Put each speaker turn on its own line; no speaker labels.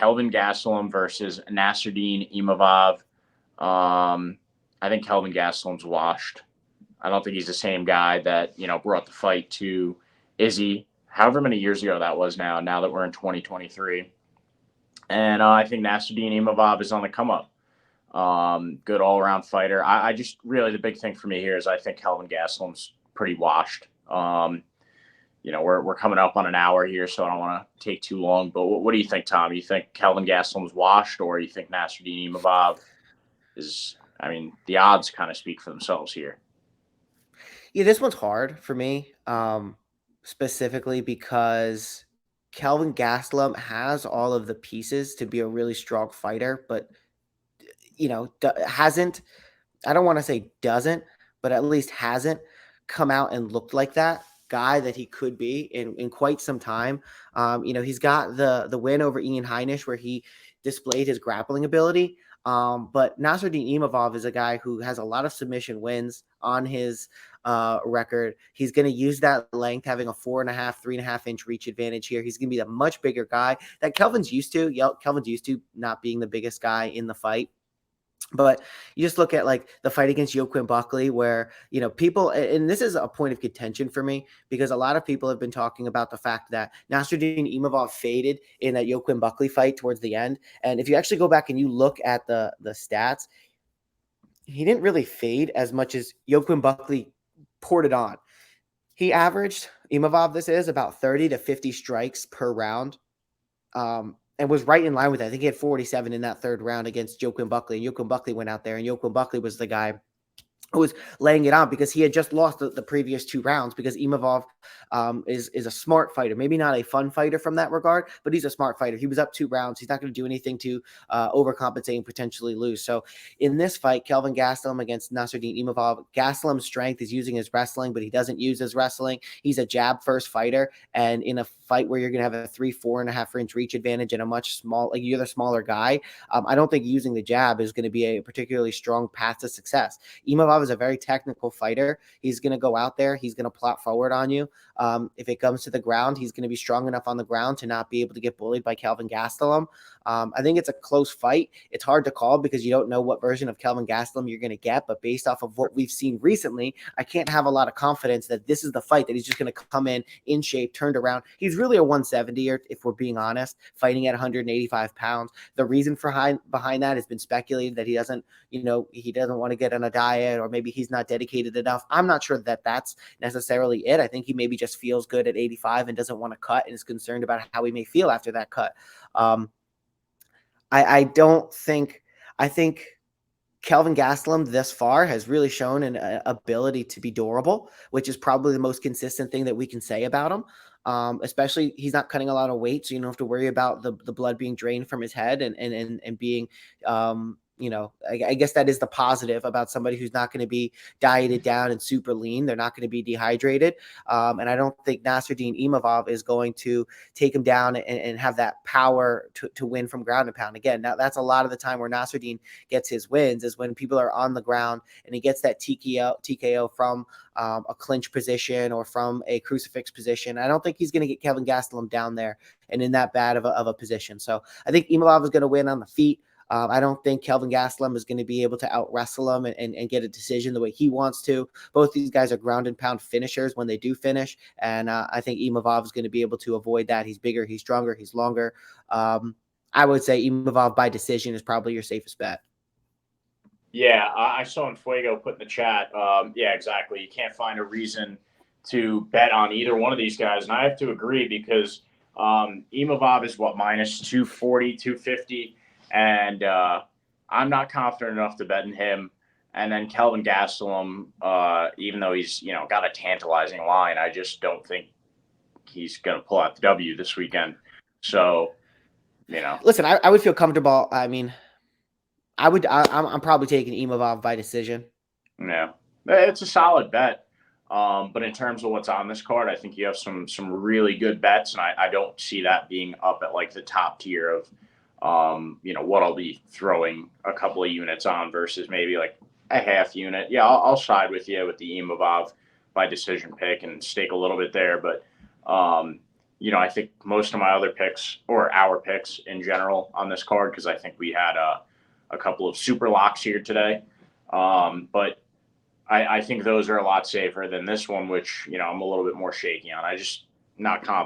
Kelvin Gastelum versus Nassourdine Imavov. I think Kelvin Gastelum's washed. I don't think he's the same guy that, brought the fight to Izzy, however many years ago that was now that we're in 2023. And I think Nassourdine Imavov is on the come up. Good all around fighter. I just really, the big thing for me here is I think Kelvin Gastelum's pretty washed. We're coming up on an hour here, so I don't want to take too long. But what do you think, Tom? You think Kelvin Gastelum's washed, or you think Nassourdine Imavov is? I mean, the odds kind of speak for themselves here.
Yeah, this one's hard for me, specifically because Kelvin Gastelum has all of the pieces to be a really strong fighter, but hasn't. I don't want to say doesn't, but at least hasn't come out and looked like that guy that he could be in quite some time. He's got the win over Ian Heinisch where he displayed his grappling ability. But Nassourdine Imavov is a guy who has a lot of submission wins on his record. He's going to use that length, having a 4.5, 3.5 inch reach advantage here. He's going to be a much bigger guy that Kelvin's used to. Kelvin's used to not being the biggest guy in the fight. But you just look at like the fight against Joaquin Buckley where, people, and this is a point of contention for me because a lot of people have been talking about the fact that Nassourdine Imavov faded in that Joaquin Buckley fight towards the end. And if you actually go back and you look at the stats, he didn't really fade as much as Joaquin Buckley poured it on. He averaged, Imavov, this is about 30 to 50 strikes per round. And was right in line with it. I think he had 47 in that third round against Joaquin Buckley. And Joaquin Buckley went out there, and Joaquin Buckley was the guy who was laying it on because he had just lost the previous 2 rounds because Imavov is a smart fighter. Maybe not a fun fighter from that regard, but he's a smart fighter. He was up 2 rounds. He's not going to do anything to overcompensate and potentially lose. So in this fight, Kelvin Gastelum against Nassourdine Imavov, Gastelum's strength is using his wrestling, but he doesn't use his wrestling. He's a jab-first fighter, and in a fight where you're going to have a 3, 4.5 inch reach advantage and a much you're the smaller guy, I don't think using the jab is going to be a particularly strong path to success. Imavov is a very technical fighter. He's going to go out there. He's going to plot forward on you. If it comes to the ground, he's going to be strong enough on the ground to not be able to get bullied by Kelvin Gastelum. I think it's a close fight. It's hard to call because you don't know what version of Kelvin Gastelum you're going to get. But based off of what we've seen recently, I can't have a lot of confidence that this is the fight that he's just going to come in shape, turned around. He's really a 170er, if we're being honest, fighting at 185 pounds. The reason behind that has been speculated that he doesn't want to get on a diet, or maybe he's not dedicated enough. I'm not sure that that's necessarily it. I think he maybe just feels good at 85 and doesn't want to cut and is concerned about how he may feel after that cut. I think Kelvin Gastelum this far has really shown an ability to be durable, which is probably the most consistent thing that we can say about him. Especially he's not cutting a lot of weight, so you don't have to worry about the blood being drained from his head and being I guess that is the positive about somebody who's not going to be dieted down and super lean. They're not going to be dehydrated. And I don't think Nassourdine Imavov is going to take him down and have that power to win from ground and pound. Again, now that's a lot of the time where Nassourdine gets his wins is when people are on the ground and he gets that TKO from a clinch position or from a crucifix position. I don't think he's going to get Kelvin Gastelum down there and in that bad of a position. So I think Imavov is going to win on the feet. I don't think Kelvin Gastelum is going to be able to out-wrestle him and get a decision the way he wants to. Both these guys are ground and pound finishers when they do finish, and I think Imavov is going to be able to avoid that. He's bigger, he's stronger, he's longer. I would say Imavov by decision is probably your safest bet.
Yeah, I saw in Fuego put in the chat. Yeah, exactly. You can't find a reason to bet on either one of these guys, and I have to agree because Imavov is minus 240, 250. And I'm not confident enough to bet in him. And then Kelvin Gastelum, even though he's got a tantalizing line, I just don't think he's going to pull out the W this weekend. So,
listen, I would feel comfortable. I mean, I'm probably taking Imavov by decision.
Yeah, it's a solid bet. But in terms of what's on this card, I think you have some really good bets, and I don't see that being up at like the top tier of. What I'll be throwing a couple of units on versus maybe like a half unit. Yeah, I'll side with you with the Imavov by decision pick and stake a little bit there. But I think most of my other picks, or our picks in general on this card, because I think we had a couple of super locks here today. But I think those are a lot safer than this one, which, I'm a little bit more shaky on. I just not confident